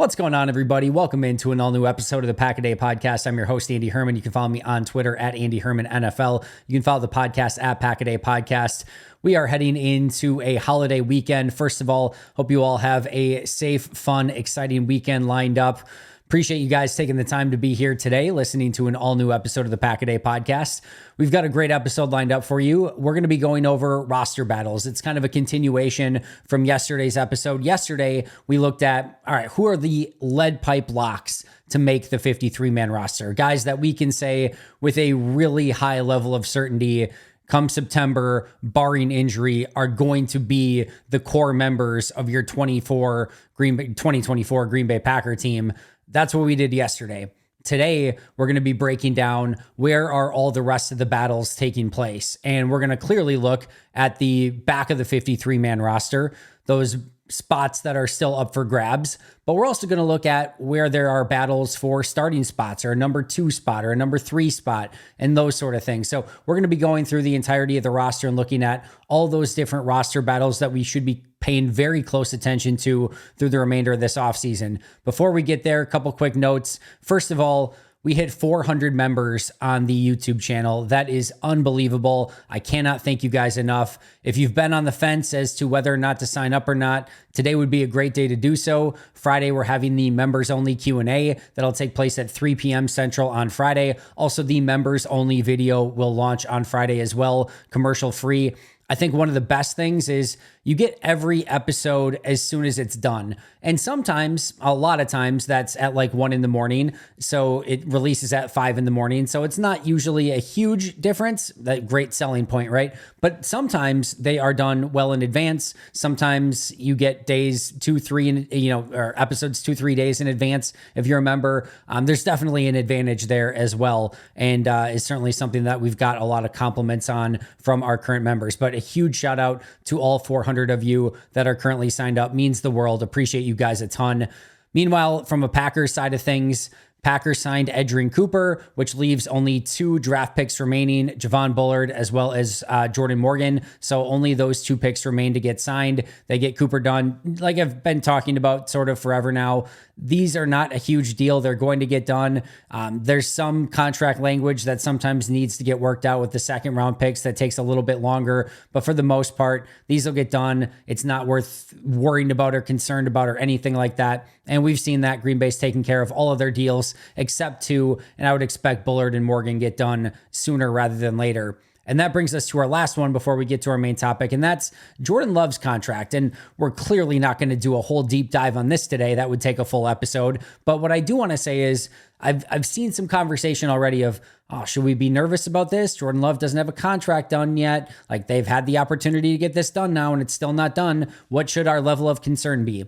What's going on, everybody? Welcome into an all-new episode of the Pack-A-Day Podcast. I'm your host, Andy Herman. You can follow me on Twitter at Andy Herman NFL. You can follow the podcast at Pack-A-Day Podcast. We are heading into a holiday weekend. First of all, hope you all have a safe, fun, exciting weekend lined up. Appreciate you guys taking the time to be here today, listening to an all-new episode of the Pack-A-Day Podcast. We've got a great episode lined up for you. We're going to be going over roster battles. It's kind of a continuation from yesterday's episode. Yesterday, we looked at, all right, who are the lead pipe locks to make the 53-man roster? Guys that we can say with a really high level of certainty come September, barring injury, are going to be the core members of your 2024 Green Bay Packer team. That's what we did yesterday. Today, we're going to be breaking down where are all the rest of the battles taking place. And we're going to clearly look at the back of the 53-man roster, those spots that are still up for grabs. But we're also going to look at where there are battles for starting spots or a number 2 spot or a number 3 spot and those sort of things. So we're going to be going through the entirety of the roster and looking at all those different roster battles that we should be paying very close attention to through the remainder of this offseason. Before we get there, a couple quick notes. First of all, we hit 400 members on the YouTube channel. That is unbelievable. I cannot thank you guys enough. If you've been on the fence as to whether or not to sign up or not, today would be a great day to do so. Friday, we're having the members-only Q&A that'll take place at 3 p.m. Central on Friday. Also, the members-only video will launch on Friday as well, commercial-free. I think one of the best things is you get every episode as soon as it's done. And sometimes, a lot of times, that's at like 1 a.m. So it releases at 5 a.m. So it's not usually a huge difference. That great selling point, right? But sometimes they are done well in advance. Sometimes you get days 2, 3, or episodes 2, 3 days in advance. If you remember, there's definitely an advantage there as well. And it's certainly something that we've got a lot of compliments on from our current members. But a huge shout out to all 400 of you that are currently signed up. Means the world. Appreciate you guys a ton. Meanwhile, from a Packers side of things, Packers signed Edgerrin Cooper, which leaves only 2 draft picks remaining, Javon Bullard as well as Jordan Morgan. So only those 2 picks remain to get signed. They get Cooper done. Like I've been talking about sort of forever now, these are not a huge deal. They're going to get done. There's some contract language that sometimes needs to get worked out with the second round picks that takes a little bit longer. But for the most part, these will get done. It's not worth worrying about or concerned about or anything like that. And we've seen that Green Bay's taking care of all of their deals except 2. And I would expect Bullard and Morgan get done sooner rather than later. And that brings us to our last one before we get to our main topic, and that's Jordan Love's contract. And we're clearly not going to do a whole deep dive on this today. That would take a full episode. But what I do want to say is I've seen some conversation already of, oh, should we be nervous about this? Jordan Love doesn't have a contract done yet. Like, they've had the opportunity to get this done now, and it's still not done. What should our level of concern be?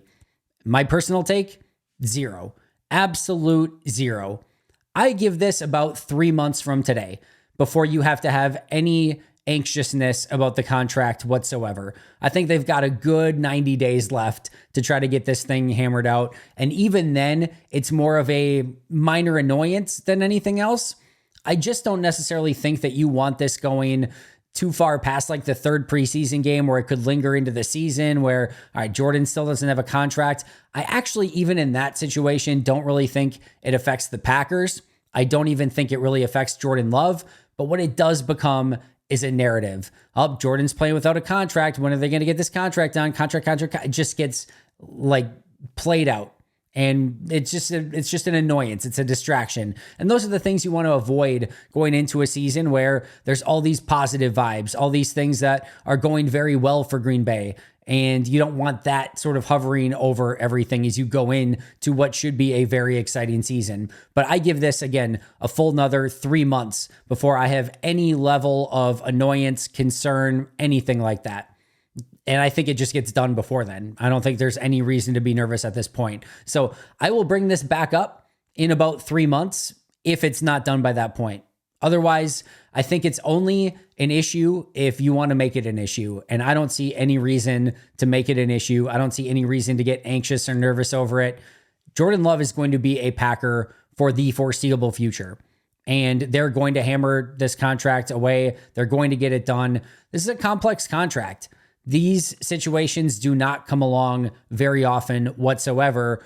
My personal take, 0. Absolute 0. I give this about 3 months from today before you have to have any anxiousness about the contract whatsoever. I think they've got a good 90 days left to try to get this thing hammered out. And even then, it's more of a minor annoyance than anything else. I just don't necessarily think that you want this going too far past like the 3rd preseason game where it could linger into the season where, all right, Jordan still doesn't have a contract. I actually, even in that situation, don't really think it affects the Packers. I don't even think it really affects Jordan Love. But what it does become is a narrative. Oh, Jordan's playing without a contract. When are they going to get this contract done? Contract. It just gets like played out. And it's just an annoyance. It's a distraction. And those are the things you want to avoid going into a season where there's all these positive vibes, all these things that are going very well for Green Bay. And you don't want that sort of hovering over everything as you go in to what should be a very exciting season. But I give this, again, a full another 3 months before I have any level of annoyance, concern, anything like that. And I think it just gets done before then. I don't think there's any reason to be nervous at this point. So I will bring this back up in about 3 months if it's not done by that point. Otherwise, I think it's only an issue if you want to make it an issue. And I don't see any reason to make it an issue. I don't see any reason to get anxious or nervous over it. Jordan Love is going to be a Packer for the foreseeable future. And they're going to hammer this contract away. They're going to get it done. This is a complex contract. These situations do not come along very often whatsoever.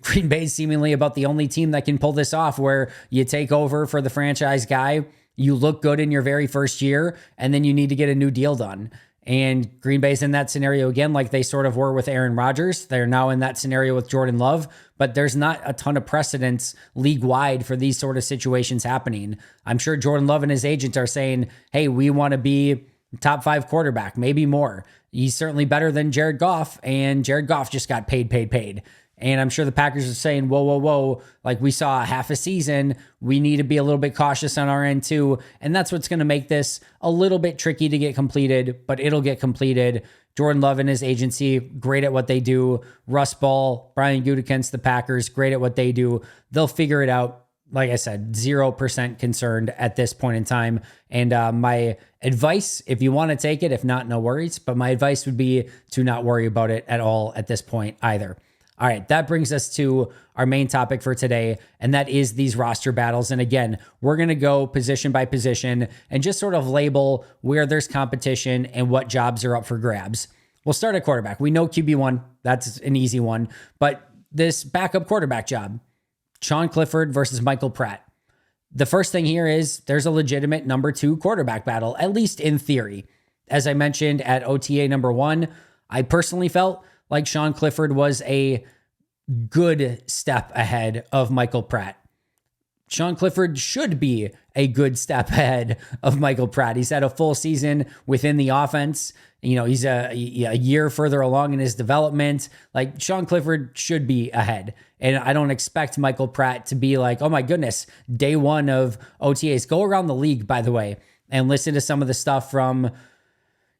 Green Bay's seemingly about the only team that can pull this off, where you take over for the franchise guy, you look good in your very first year, and then you need to get a new deal done. And Green Bay's in that scenario again, like they sort of were with Aaron Rodgers. They're now in that scenario with Jordan Love, but there's not a ton of precedence league-wide for these sort of situations happening. I'm sure Jordan Love and his agent are saying, hey, we want to be top 5 quarterback, maybe more. He's certainly better than Jared Goff, and Jared Goff just got paid. And I'm sure the Packers are saying, whoa. Like, we saw half a season. We need to be a little bit cautious on our end too. And that's what's going to make this a little bit tricky to get completed, but it'll get completed. Jordan Love and his agency, great at what they do. Russ Ball, Brian Gutekunst, the Packers, great at what they do. They'll figure it out. Like I said, 0% concerned at this point in time. And my advice, if you want to take it, if not, no worries. But my advice would be to not worry about it at all at this point either. All right, that brings us to our main topic for today, and that is these roster battles. And again, we're going to go position by position and just sort of label where there's competition and what jobs are up for grabs. We'll start at quarterback. We know QB1, that's an easy one, but this backup quarterback job, Sean Clifford versus Michael Pratt. The first thing here is there's a legitimate number 2 quarterback battle, at least in theory. As I mentioned at OTA number 1, I personally felt like Sean Clifford was a good step ahead of Michael Pratt. Sean Clifford should be a good step ahead of Michael Pratt. He's had a full season within the offense. You know, he's a year further along in his development. Like, Sean Clifford should be ahead. And I don't expect Michael Pratt to be like, oh my goodness, day 1 of OTAs. Go around the league, by the way, and listen to some of the stuff from,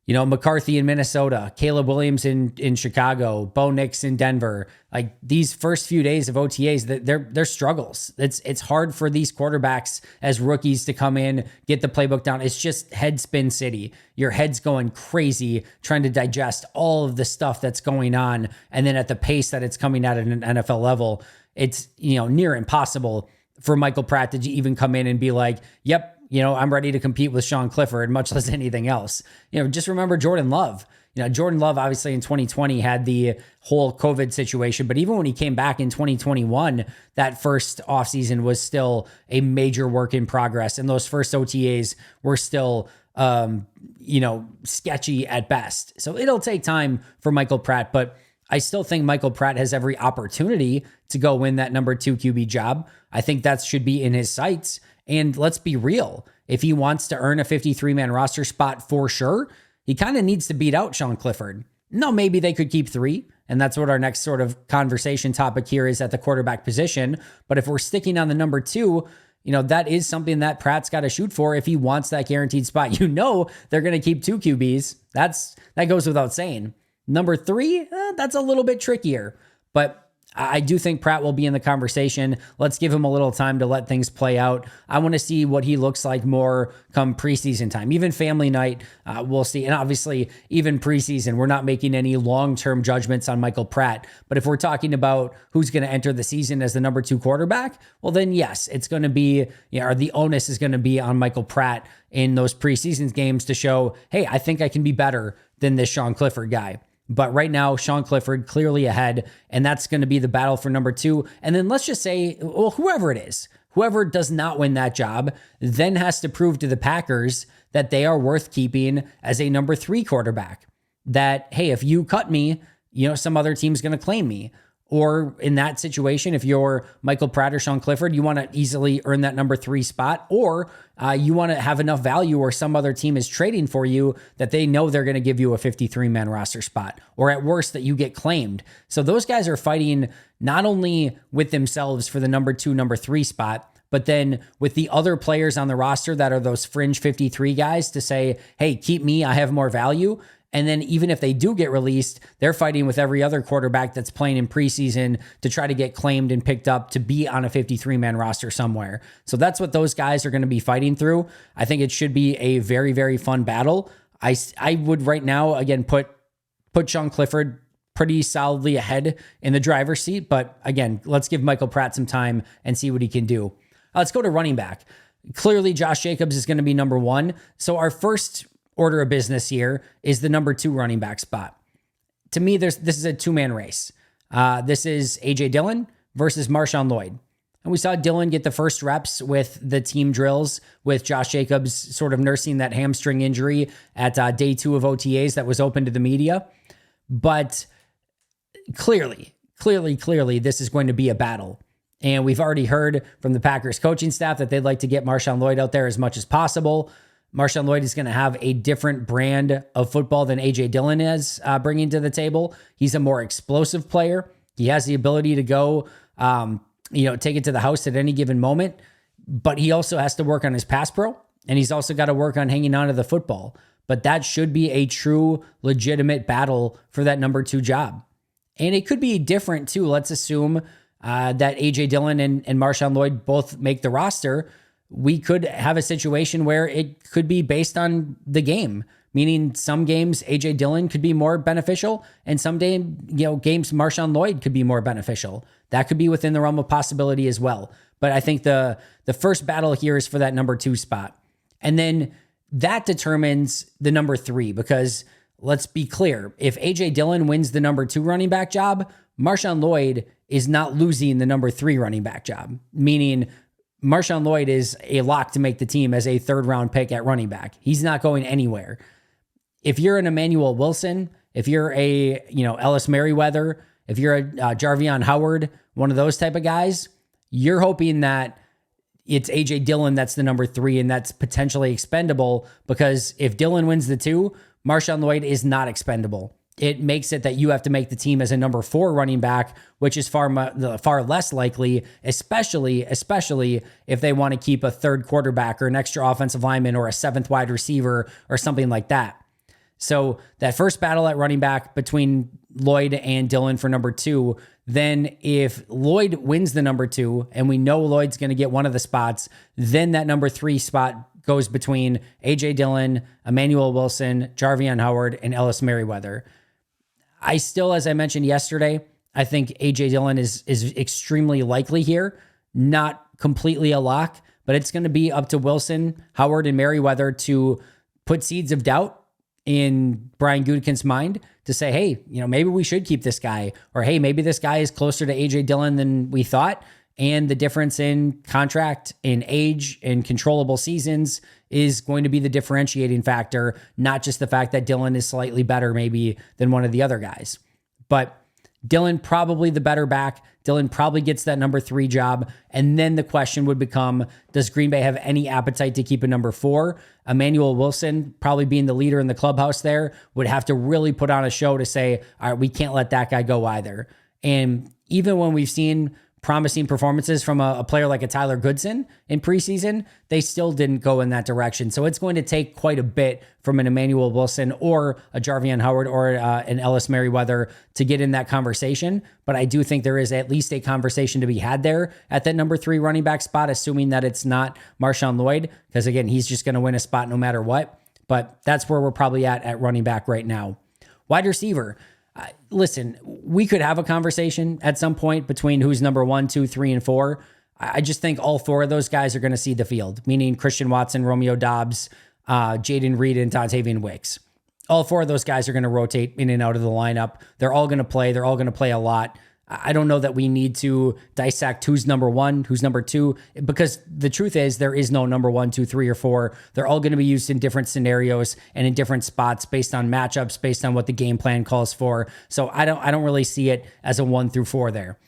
you know, McCarthy in Minnesota, Caleb Williams in Chicago, Bo Nix in Denver. Like, these first few days of OTAs, they're struggles. It's hard for these quarterbacks as rookies to come in, get the playbook down. It's just head spin city. Your head's going crazy trying to digest all of the stuff that's going on. And then at the pace that it's coming at an NFL level, it's, you know, near impossible for Michael Pratt to even come in and be like, yep, you know, I'm ready to compete with Sean Clifford, much less anything else. You know, just remember Jordan Love. You know, Jordan Love obviously in 2020 had the whole COVID situation, but even when he came back in 2021, that first offseason was still a major work in progress. And those first OTAs were still, you know, sketchy at best. So it'll take time for Michael Pratt, but I still think Michael Pratt has every opportunity to go win that number 2 QB job. I think that should be in his sights. And let's be real, if he wants to earn a 53-man roster spot for sure, he kind of needs to beat out Sean Clifford. No, maybe they could keep 3, and that's what our next sort of conversation topic here is at the quarterback position. But if we're sticking on the number 2, you know, that is something that Pratt's got to shoot for if he wants that guaranteed spot. You know, they're going to keep 2 QBs. That goes without saying. Number 3, that's a little bit trickier, but I do think Pratt will be in the conversation. Let's give him a little time to let things play out. I want to see what he looks like more come preseason time. Even family night, we'll see. And obviously, even preseason, we're not making any long-term judgments on Michael Pratt. But if we're talking about who's going to enter the season as the number 2 quarterback, well, then yes, it's going to be, you know, or the onus is going to be on Michael Pratt in those preseason games to show, hey, I think I can be better than this Sean Clifford guy. But right now, Sean Clifford clearly ahead, and that's going to be the battle for number 2. And then let's just say, well, whoever it is, whoever does not win that job, then has to prove to the Packers that they are worth keeping as a number 3 quarterback. That, hey, if you cut me, you know, some other team's going to claim me. Or in that situation, if you're Michael Pratt or Sean Clifford, you want to easily earn that number 3 spot, or you want to have enough value or some other team is trading for you that they know they're going to give you a 53-man roster spot, or at worst that you get claimed. So those guys are fighting not only with themselves for the number 2, number 3 spot, but then with the other players on the roster that are those fringe 53 guys to say, hey, keep me, I have more value. And then even if they do get released, they're fighting with every other quarterback that's playing in preseason to try to get claimed and picked up to be on a 53-man roster somewhere. So that's what those guys are going to be fighting through. I think it should be a very, very fun battle. I would right now, again, put Sean Clifford pretty solidly ahead in the driver's seat. But again, let's give Michael Pratt some time and see what he can do. Let's go to running back. Clearly, Josh Jacobs is going to be number 1. So our first order of business here is the number 2 running back spot. To me, this is a 2-man race. This is A.J. Dillon versus Marshawn Lloyd. And we saw Dillon get the first reps with the team drills with Josh Jacobs sort of nursing that hamstring injury at day 2 of OTAs that was open to the media. But clearly, this is going to be a battle. And we've already heard from the Packers coaching staff that they'd like to get Marshawn Lloyd out there as much as possible. Marshawn Lloyd is going to have a different brand of football than A.J. Dillon is bringing to the table. He's a more explosive player. He has the ability to go, take it to the house at any given moment. But he also has to work on his pass pro, and he's also got to work on hanging on to the football. But that should be a true, legitimate battle for that number 2 job. And it could be different too. Let's assume that A.J. Dillon and Marshawn Lloyd both make the roster. We could have a situation where it could be based on the game, meaning some games A.J. Dillon could be more beneficial, and some games Marshawn Lloyd could be more beneficial. That could be within the realm of possibility as well. But I think the first battle here is for that number 2 spot. And then that determines the number 3, because let's be clear, if A.J. Dillon wins the number 2 running back job, Marshawn Lloyd is not losing the number 3 running back job, meaning Marshawn Lloyd is a lock to make the team as a 3rd round pick at running back. He's not going anywhere. If you're an Emmanuel Wilson, if you're a Ellis Merriweather, if you're a Jarvion Howard, one of those type of guys, you're hoping that it's A.J. Dillon that's the number 3 and that's potentially expendable, because if Dillon wins the 2, Marshawn Lloyd is not expendable. It makes it that you have to make the team as a number 4 running back, which is far less likely, especially if they want to keep a 3rd quarterback or an extra offensive lineman or a 7th wide receiver or something like that. So that first battle at running back between Lloyd and Dillon for number 2, then if Lloyd wins the number 2, and we know Lloyd's going to get one of the spots, then that number 3 spot goes between A.J. Dillon, Emmanuel Wilson, Jarvion Howard, and Ellis Merriweather. I still, as I mentioned yesterday, I think A.J. Dillon is extremely likely here, not completely a lock, but it's going to be up to Wilson, Howard, and Merriweather to put seeds of doubt in Brian Gutekunst's mind to say, hey, maybe we should keep this guy, or hey, maybe this guy is closer to A.J. Dillon than we thought. And the difference in contract, in age, in controllable seasons is going to be the differentiating factor, not just the fact that Dillon is slightly better maybe than one of the other guys. But Dillon probably the better back. Dillon probably gets that number 3 job. And then the question would become, does Green Bay have any appetite to keep a number 4? Emmanuel Wilson, probably being the leader in the clubhouse there, would have to really put on a show to say, all right, we can't let that guy go either. And even when we've seen promising performances from a player like a Tyler Goodson in preseason, they still didn't go in that direction. So it's going to take quite a bit from an Emmanuel Wilson or a Jarvion Howard or an Ellis Merriweather to get in that conversation. But I do think there is at least a conversation to be had there at that number 3 running back spot, assuming that it's not Marshawn Lloyd, because again, he's just going to win a spot no matter what. But that's where we're probably at running back right now. Wide receiver. Listen, we could have a conversation at some point between who's number 1, 2, 3, and 4. I just think all 4 of those guys are going to see the field, meaning Christian Watson, Romeo Doubs, Jaden Reed, and Dontavian Wicks. All 4 of those guys are going to rotate in and out of the lineup. They're all going to play. They're all going to play a lot. I don't know that we need to dissect who's number 1, who's number 2, because the truth is there is no number 1, 2, 3, or 4. They're all going to be used in different scenarios and in different spots based on matchups, based on what the game plan calls for. So I don't really see it as a 1 through 4 there.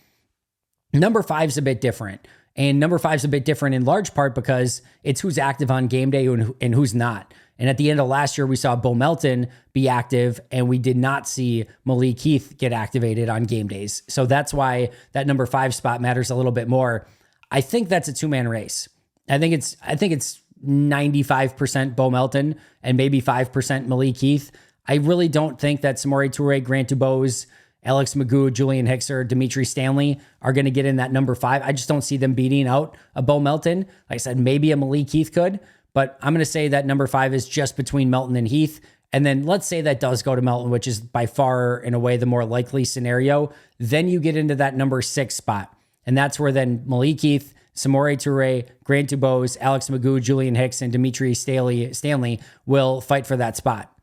Number 5 is a bit different. And number 5 is a bit different in large part because it's who's active on game day and who's not. And at the end of last year, we saw Bo Melton be active, and we did not see Malik Heath get activated on game days. So that's why that number 5 spot matters a little bit more. I think that's a 2-man race. I think it's 95% Bo Melton and maybe 5% Malik Heath. I really don't think that Samori Toure, Grant Dubose, Alex Magoo, Julian Hickser, Dimitri Stanley are going to get in that number 5. I just don't see them beating out a Bo Melton. Like I said, maybe a Malik Heath could. But I'm going to say that number 5 is just between Melton and Heath. And then let's say that does go to Melton, which is by far, in a way, the more likely scenario. Then you get into that number 6 spot. And that's where then Malik Heath, Samori Toure, Grant Dubose, Alex Magoo, Julian Hicks, and Dimitri Stanley will fight for that spot.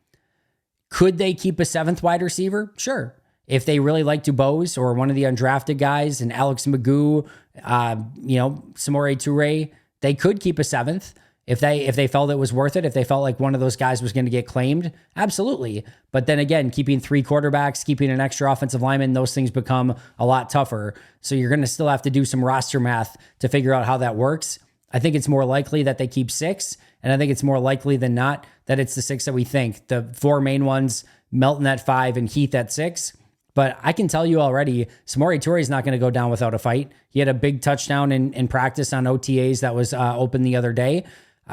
Could they keep a 7th wide receiver? Sure. If they really like Dubose or one of the undrafted guys and Alex Magoo, Samori Toure, they could keep a 7th. If they felt it was worth it, if they felt like one of those guys was going to get claimed, absolutely. But then again, keeping 3 quarterbacks, keeping an extra offensive lineman, those things become a lot tougher. So you're going to still have to do some roster math to figure out how that works. I think it's more likely that they keep 6, and I think it's more likely than not that it's the 6 that we think. The 4 main ones, Melton at 5 and Heath at 6. But I can tell you already, Samori Toure is not going to go down without a fight. He had a big touchdown in practice on OTAs that was open the other day.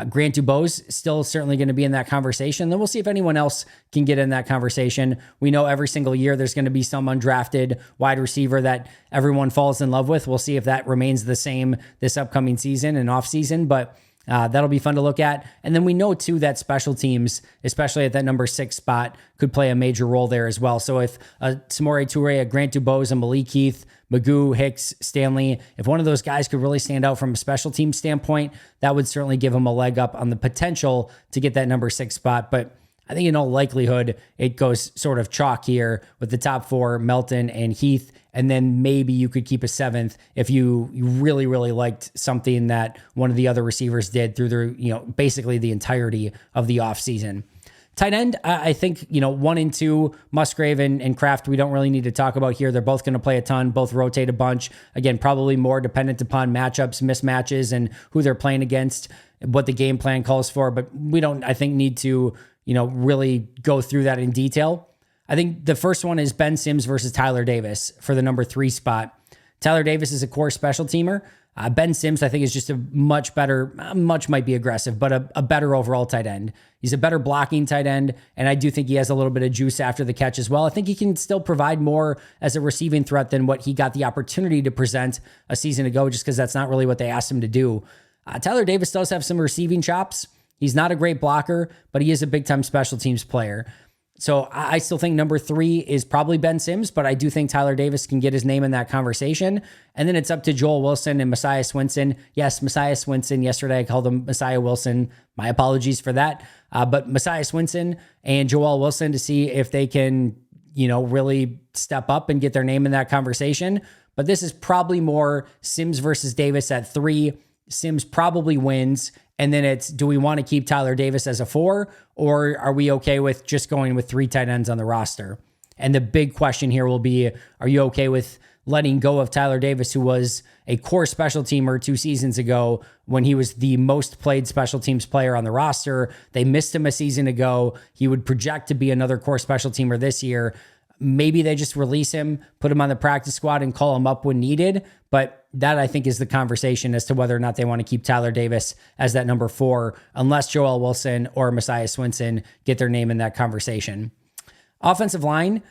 Grant Dubose still certainly going to be in that conversation. Then we'll see if anyone else can get in that conversation. We know every single year there's going to be some undrafted wide receiver that everyone falls in love with. We'll see if that remains the same this upcoming season and offseason, but that'll be fun to look at. And then we know too that special teams, especially at that number 6 spot, could play a major role there as well. So if Samori Toure, a Grant Dubose, a Malik Heath, Magoo, Hicks, Stanley, if one of those guys could really stand out from a special team standpoint, that would certainly give him a leg up on the potential to get that number 6 spot. But I think in all likelihood, it goes sort of chalk here with the top 4, Melton and Heath. And then maybe you could keep a 7th if you really, really liked something that one of the other receivers did through basically the entirety of the offseason. Tight end, I think, 1 and 2, Musgrave and Kraft, we don't really need to talk about here. They're both going to play a ton, both rotate a bunch. Again, probably more dependent upon matchups, mismatches, and who they're playing against, what the game plan calls for. But we don't, I think, need to, really go through that in detail. I think the first one is Ben Sims versus Tyler Davis for the number 3 spot. Tyler Davis is a core special teamer. Ben Sims, I think, is just a much better, much might be aggressive, but a better overall tight end. He's a better blocking tight end, and I do think he has a little bit of juice after the catch as well. I think he can still provide more as a receiving threat than what he got the opportunity to present a season ago, just because that's not really what they asked him to do. Tyler Davis does have some receiving chops. He's not a great blocker, but he is a big-time special teams player. So I still think number 3 is probably Ben Sims, but I do think Tyler Davis can get his name in that conversation. And then it's up to Joel Wilson and Messiah Swinson. Yes, Messiah Swinson. Yesterday I called him Messiah Wilson. My apologies for that. But Messiah Swinson and Joel Wilson to see if they can, really step up and get their name in that conversation. But this is probably more Sims versus Davis at 3. Sims probably wins. And then it's, do we want to keep Tyler Davis as a 4, or are we okay with just going with 3 tight ends on the roster? And the big question here will be, are you okay with letting go of Tyler Davis, who was a core special teamer 2 seasons ago when he was the most played special teams player on the roster? They missed him a season ago. He would project to be another core special teamer this year. Maybe they just release him, put him on the practice squad and call him up when needed. But that, I think, is the conversation as to whether or not they want to keep Tyler Davis as that number 4, unless Joel Wilson or Messiah Swinson get their name in that conversation. Offensive line,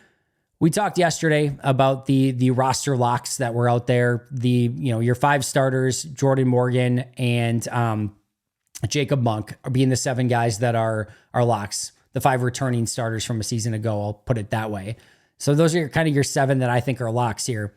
we talked yesterday about the roster locks that were out there. Your 5 starters, Jordan Morgan and Jacob Monk, are being the 7 guys that are locks. The 5 returning starters from a season ago, I'll put it that way. So those are kind of your 7 that I think are locks here.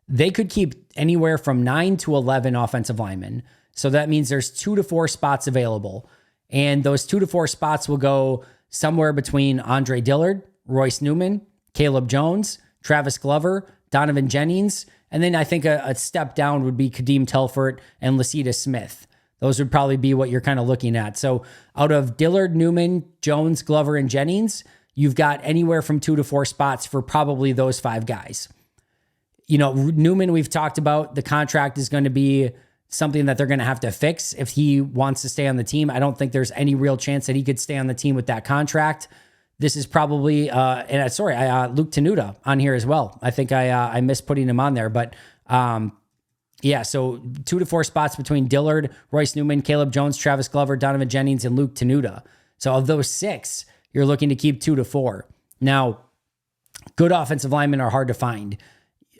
They could keep anywhere from 9 to 11 offensive linemen. So that means there's 2 to 4 spots available. And those 2 to 4 spots will go somewhere between Andre Dillard, Royce Newman, Caleb Jones, Travis Glover, Donovan Jennings. And then I think a step down would be Kadeem Telfort and Lasita Smith. Those would probably be what you're kind of looking at. So out of Dillard, Newman, Jones, Glover, and Jennings, you've got anywhere from 2 to 4 spots for probably those 5 guys. Newman, we've talked about, the contract is going to be something that they're going to have to fix if he wants to stay on the team. I don't think there's any real chance that he could stay on the team with that contract. This is probably, Luke Tenuta on here as well. I think I missed putting him on there, but so 2 to 4 spots between Dillard, Royce Newman, Caleb Jones, Travis Glover, Donovan Jennings, and Luke Tenuta. So of those 6, you're looking to keep 2 to 4. Now, good offensive linemen are hard to find.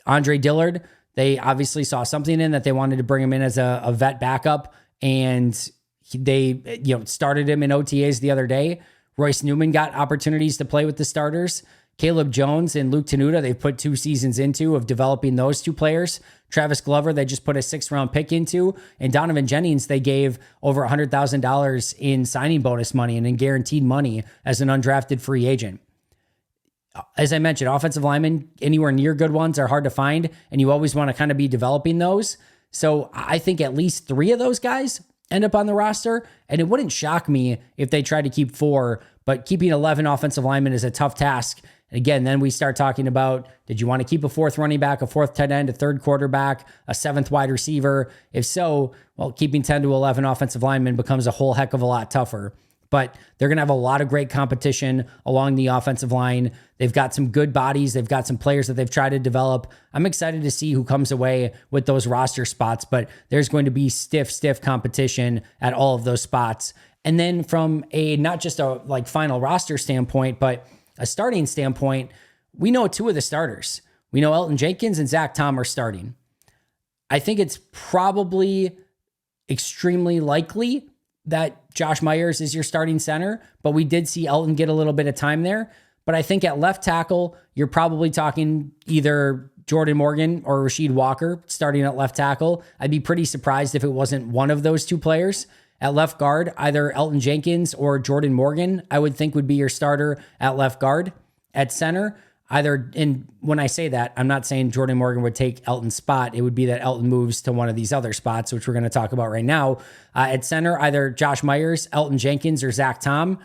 Andre Dillard, they obviously saw something in that they wanted to bring him in as a vet backup, and they started him in OTAs the other day. Royce Newman got opportunities to play with the starters. Caleb Jones and Luke Tenuta, they've put 2 seasons into of developing those 2 players. Travis Glover, they just put a 6th-round pick into. And Donovan Jennings, they gave over $100,000 in signing bonus money and in guaranteed money as an undrafted free agent. as I mentioned, offensive linemen, anywhere near good ones are hard to find, and you always want to kind of be developing those. So I think at least 3 of those guys end up on the roster, and it wouldn't shock me if they tried to keep 4, but keeping 11 offensive linemen is a tough task. And again, then we start talking about, did you want to keep a 4th running back, a 4th tight end, a 3rd quarterback, a 7th wide receiver? If so, well, keeping 10 to 11 offensive linemen becomes a whole heck of a lot tougher. But they're going to have a lot of great competition along the offensive line. They've got some good bodies. They've got some players that they've tried to develop. I'm excited to see who comes away with those roster spots, but there's going to be stiff competition at all of those spots. And then from a, not just a like final roster standpoint, but a starting standpoint, we know 2 of the starters. We know Elton Jenkins and Zach Tom are starting. I think it's probably extremely likely that Josh Myers is your starting center, but we did see Elton get a little bit of time there. But I think at left tackle, you're probably talking either Jordan Morgan or Rasheed Walker starting at left tackle. I'd be pretty surprised if it wasn't one of those 2 players. At left guard, either Elton Jenkins or Jordan Morgan, I would think would be your starter at left guard. At center, either, and when I say that, I'm not saying Jordan Morgan would take Elton's spot. It would be that Elton moves to one of these other spots, which we're going to talk about right now. At center, either Josh Myers, Elton Jenkins, or Zach Tom.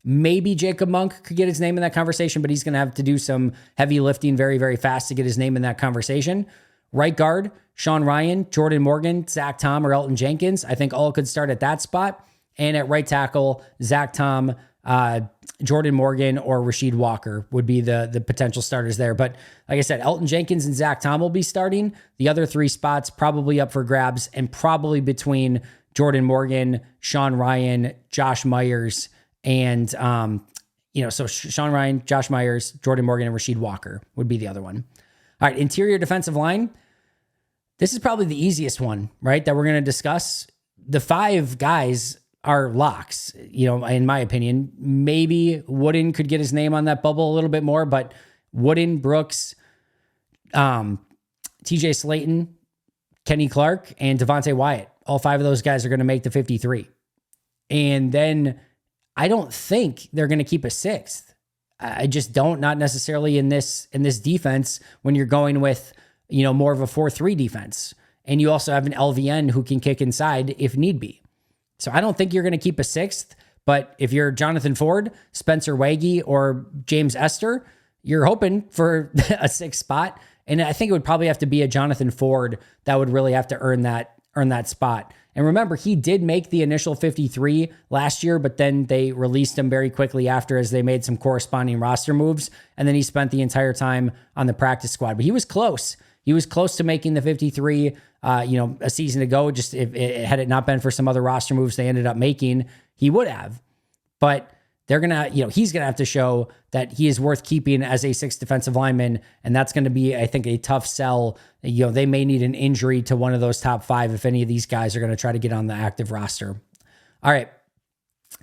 Maybe Jacob Monk could get his name in that conversation, but he's going to have to do some heavy lifting very, very fast to get his name in that conversation. Right guard, Sean Ryan, Jordan Morgan, Zach Tom, or Elton Jenkins. I think all could start at that spot. And at right tackle, Zach Tom, Jordan Morgan, or Rasheed Walker would be the potential starters there. But like I said, Elton Jenkins and Zach Tom will be starting. The other 3 spots probably up for grabs, and probably between Jordan Morgan, Sean Ryan, Josh Myers, and so Sean Ryan, Josh Myers, Jordan Morgan, and Rasheed Walker would be the other one. All right, interior defensive line. This is probably the easiest one, right, that we're going to discuss. The 5 guys are locks, in my opinion. Maybe Wooden could get his name on that bubble a little bit more, but Wooden, Brooks, TJ Slayton, Kenny Clark, and Devontae Wyatt. All 5 of those guys are going to make the 53. And then I don't think they're going to keep a 6th. I just don't, not necessarily in this defense when you're going with, more of a 4-3 defense. And you also have an LVN who can kick inside if need be. So I don't think you're going to keep a 6th, but if you're Jonathan Ford, Spencer Waggy, or James Esther, you're hoping for a 6th spot. And I think it would probably have to be a Jonathan Ford that would really have to earn that spot. And remember, he did make the initial 53 last year, but then they released him very quickly after as they made some corresponding roster moves. And then he spent the entire time on the practice squad. But he was close. He was close to making the 53, a season ago. Just if it had it not been for some other roster moves they ended up making, he would have. But they're going to, he's going to have to show that he is worth keeping as a 6th defensive lineman. And that's going to be, I think, a tough sell. They may need an injury to one of those top 5 if any of these guys are going to try to get on the active roster. All right.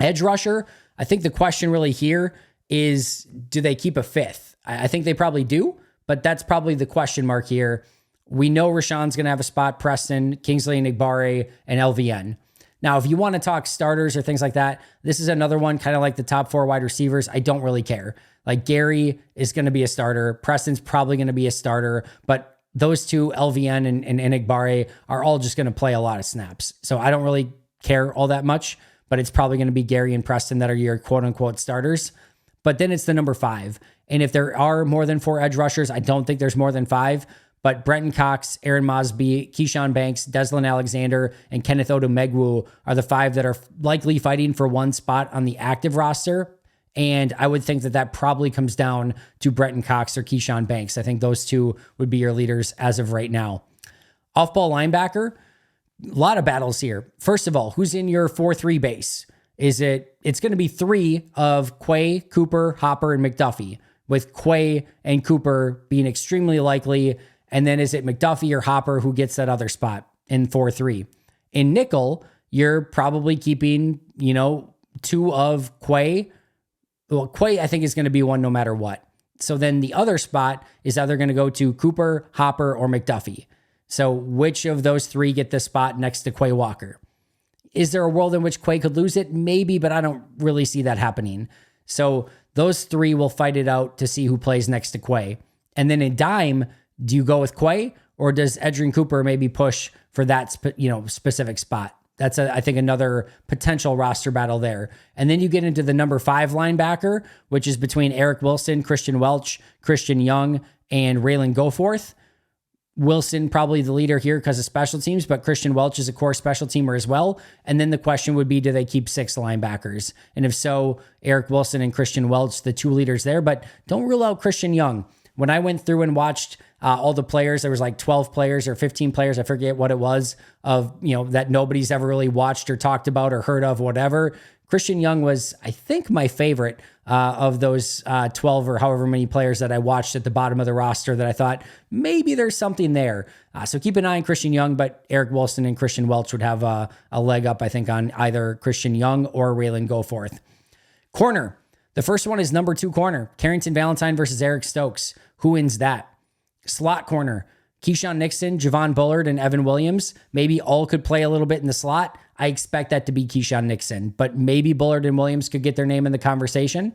Edge rusher. I think the question really here is, do they keep a 5th? I think they probably do, but that's probably the question mark here. We know Rashawn's going to have a spot, Preston, Kingsley Enagbare, and LVN. Now, if you want to talk starters or things like that, this is another one kind of like the top 4 wide receivers. I don't really care. Like Gary is going to be a starter. Preston's probably going to be a starter, but those 2, LVN and Enagbare, are all just going to play a lot of snaps. So I don't really care all that much, but it's probably going to be Gary and Preston that are your quote unquote starters. But then it's the number 5. And if there are more than 4 edge rushers, I don't think there's more than 5. But Brenton Cox, Aaron Mosby, Keyshawn Banks, Deslin Alexander, and Kenneth Odomegwu are the 5 that are likely fighting for one spot on the active roster. And I would think that probably comes down to Brenton Cox or Keyshawn Banks. I think those 2 would be your leaders as of right now. Off-ball linebacker, a lot of battles here. First of all, who's in your 4-3 base? It's going to be 3 of Quay, Cooper, Hopper, and McDuffie, with Quay and Cooper being extremely likely. And then is it McDuffie or Hopper who gets that other spot in 4-3? In nickel, you're probably keeping, 2 of Quay. Well, Quay, I think, is going to be one no matter what. So then the other spot is either going to go to Cooper, Hopper, or McDuffie. So which of those 3 get the spot next to Quay Walker? Is there a world in which Quay could lose it? Maybe, but I don't really see that happening. So those three will fight it out to see who plays next to Quay. And then in dime, do you go with Quay or does Edgerrin Cooper maybe push for that specific spot? That's, I think, another potential roster battle there. And then you get into the number 5 linebacker, which is between Eric Wilson, Christian Welch, Christian Young, and Raylan Goforth. Wilson probably the leader here because of special teams, but Christian Welch is a core special teamer as well. And then the question would be, do they keep 6 linebackers? And if so, Eric Wilson and Christian Welch, the 2 leaders there, but don't rule out Christian Young. When I went through and watched all the players, there was like 12 players or 15 players, I forget what it was, of that nobody's ever really watched or talked about or heard of, whatever. Christian Young was, I think, my favorite of those 12 or however many players that I watched at the bottom of the roster that I thought maybe there's something there. So keep an eye on Christian Young, but Eric Wilson and Christian Welch would have a leg up, I think, on either Christian Young or Raylan Goforth. Corner. The first one is number 2 corner, Carrington Valentine versus Eric Stokes. Who wins that? Slot corner, Keyshawn Nixon, Javon Bullard, and Evan Williams. Maybe all could play a little bit in the slot. I expect that to be Keyshawn Nixon, but maybe Bullard and Williams could get their name in the conversation.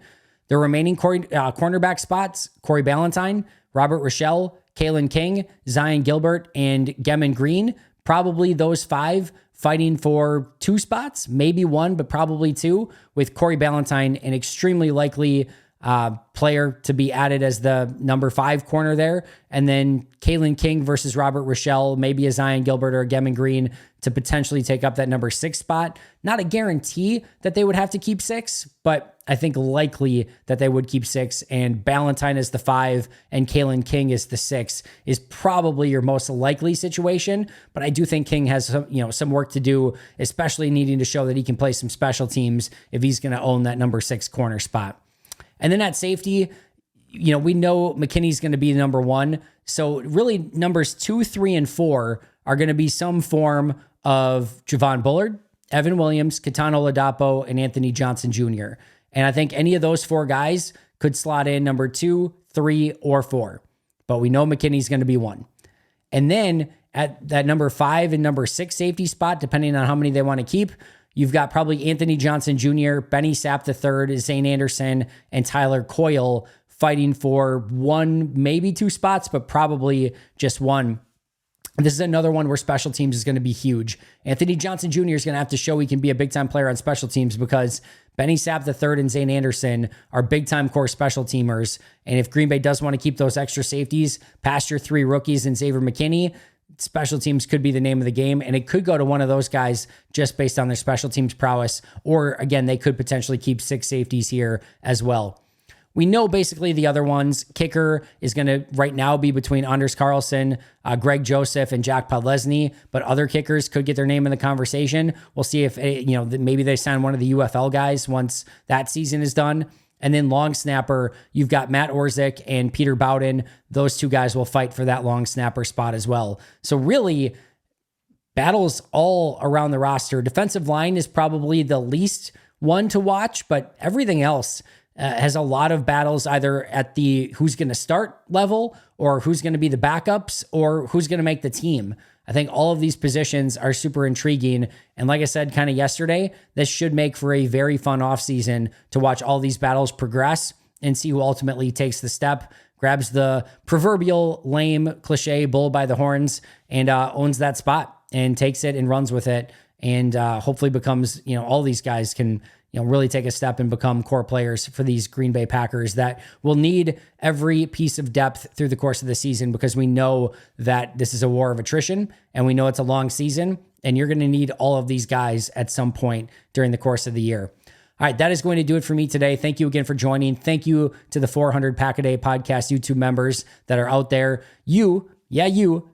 The remaining cornerback spots, Corey Ballantyne, Robert Rochelle, Kalen King, Zion Gilbert, and Gemmin Green. Probably those 5 fighting for 2 spots, maybe 1, but probably 2, with Corey Ballantyne an extremely likely player to be added as the number 5 corner there. And then Kalen King versus Robert Rochelle, maybe a Zion Gilbert or a Gemmin Green to potentially take up that number 6 spot. Not a guarantee that they would have to keep 6, but I think likely that they would keep 6. And Ballantyne is the 5 and Kalen King is the 6 is probably your most likely situation. But I do think King has some work to do, especially needing to show that he can play some special teams if he's going to own that number 6 corner spot. And then at safety, we know McKinney's going to be number 1. So really numbers 2, 3, and 4 are going to be some form of Javon Bullard, Evan Williams, Kitano Ladapo, and Anthony Johnson Jr. And I think any of those 4 guys could slot in number 2, 3, or 4. But we know McKinney's going to be 1. And then at that number 5 and number 6 safety spot, depending on how many they want to keep, you've got probably Anthony Johnson Jr., Benny Sapp III, Zane Anderson, and Tyler Coyle fighting for 1, maybe 2 spots, but probably just 1. This is another one where special teams is going to be huge. Anthony Johnson Jr. is going to have to show he can be a big-time player on special teams because Benny Sapp III and Zane Anderson are big-time core special teamers. And if Green Bay does want to keep those extra safeties past your 3 rookies and Xavier McKinney, special teams could be the name of the game, and it could go to one of those guys just based on their special teams prowess. Or again, they could potentially keep 6 safeties here as well. We know basically the other ones. Kicker is going to right now be between Anders Carlson, Greg Joseph, and Jack Podlesny, but other kickers could get their name in the conversation. We'll see if maybe they sign one of the UFL guys once that season is done. And then long snapper, you've got Matt Orzik and Peter Bowden. Those 2 guys will fight for that long snapper spot as well. So really, battles all around the roster. Defensive line is probably the least one to watch, but everything else has a lot of battles either at the who's going to start level or who's going to be the backups or who's going to make the team. I think all of these positions are super intriguing. And like I said, kind of yesterday, this should make for a very fun offseason to watch all these battles progress and see who ultimately takes the step, grabs the proverbial lame cliche bull by the horns and owns that spot and takes it and runs with it. And hopefully becomes, all these guys can, really take a step and become core players for these Green Bay Packers that will need every piece of depth through the course of the season because we know that this is a war of attrition and we know it's a long season and you're going to need all of these guys at some point during the course of the year. All right, that is going to do it for me today. Thank you again for joining. Thank you to the 400 Pack a Day podcast YouTube members that are out there. You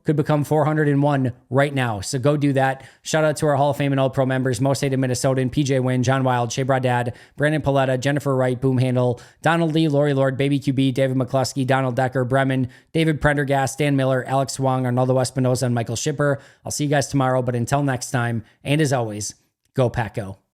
could become 401 right now. So go do that. Shout out to our Hall of Fame and All-Pro members, Most Hated Minnesotan, PJ Wynn, John Wild, Shea Bradad, Brandon Paletta, Jennifer Wright, Boom Handle, Donald Lee, Lori Lord, Baby QB, David McCluskey, Donald Decker, Bremen, David Prendergast, Dan Miller, Alex Wong, Arnaldo Espinoza, and Michael Shipper. I'll see you guys tomorrow, but until next time, and as always, go Pack Go.